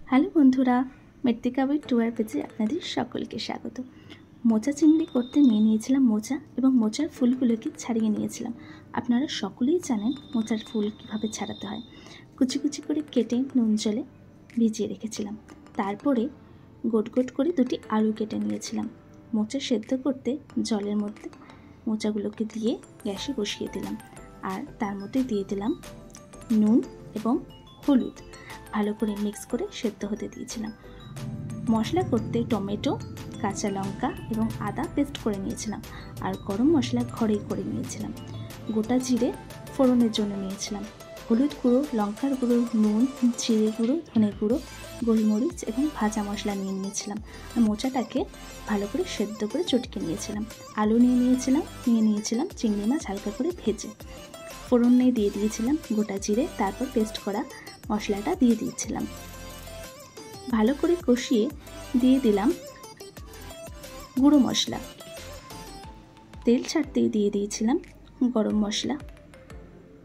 Hello বন্ধুরা, মৃত্তিকা with টুয়ার পেজে আপনাদের সকলকে স্বাগত। মোচা চিংড়ি করতে নিয়েছিলাম মোচা এবং মোচার ফুলগুলোকে ছাড়িয়ে নিয়েছিলাম। আপনারা সকলেই জানেন মোচার ফুল কীভাবে ছাড়াতে হয়। কুচি কুচি করে কেটে নুন জলে ভিজিয়ে রেখেছিলাম। তারপরে গোট গোট করে দুটি আলু কেটে নিয়েছিলাম। মোচা সেদ্ধ করতে জলের মধ্যে মোচাগুলোকে দিয়ে গ্যাসে বসিয়ে দিলাম, আর তার মধ্যে দিয়ে দিলাম নুন এবং হলুদ। ভালো করে মিক্স করে সেদ্ধ হতে দিয়েছিলাম। মশলা করতে টমেটো, কাঁচা লঙ্কা এবং আদা পেস্ট করে নিয়েছিলাম, আর গরম মশলা ঘরেই করে নিয়েছিলাম। গোটা জিরে ফোড়নের জন্য নিয়েছিলাম, হলুদ গুঁড়ো, লঙ্কার গুঁড়ো, নুন, জিরে গুঁড়ো, ধনে গুঁড়ো, গোলমরিচ এবং ভাজা মশলা নিয়ে নিয়েছিলাম। আর মোচাটাকে ভালো করে সেদ্ধ করে চটকে নিয়েছিলাম। আলু নিয়ে নিয়েছিলাম চিংড়ি মাছ হালকা করে ভেজে। ফোড়নে দিয়ে দিয়েছিলাম গোটা জিরে, তারপর পেস্ট করা মশলাটা দিয়ে দিয়েছিলাম। ভালো করে কষিয়ে দিয়ে দিলাম গুঁড়ো মশলা। তেল ছাড়তেই দিয়ে দিয়েছিলাম গরম মশলা।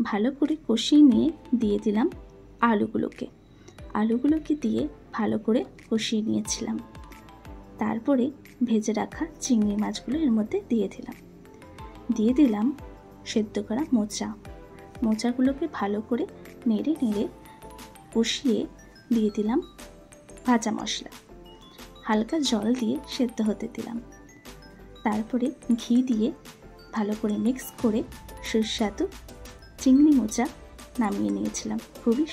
ভালো করে কষিয়ে নিয়ে দিয়ে দিলাম আলুগুলোকে দিয়ে ভালো করে কষিয়ে নিয়েছিলাম। তারপরে ভেজে রাখা চিংড়ি মাছগুলো এর মধ্যে দিয়ে দিলাম সেদ্ধ করা মোচাগুলোকে ভালো করে নেড়ে নেড়ে কষিয়ে দিয়ে দিলাম ভাজা মশলা। হালকা জল দিয়ে সেদ্ধ হতে দিলাম। তারপরে ঘি দিয়ে ভালো করে মিক্স করে সুস্বাদু চিংড়ি মোচা নামিয়ে নিয়েছিলাম। খুবই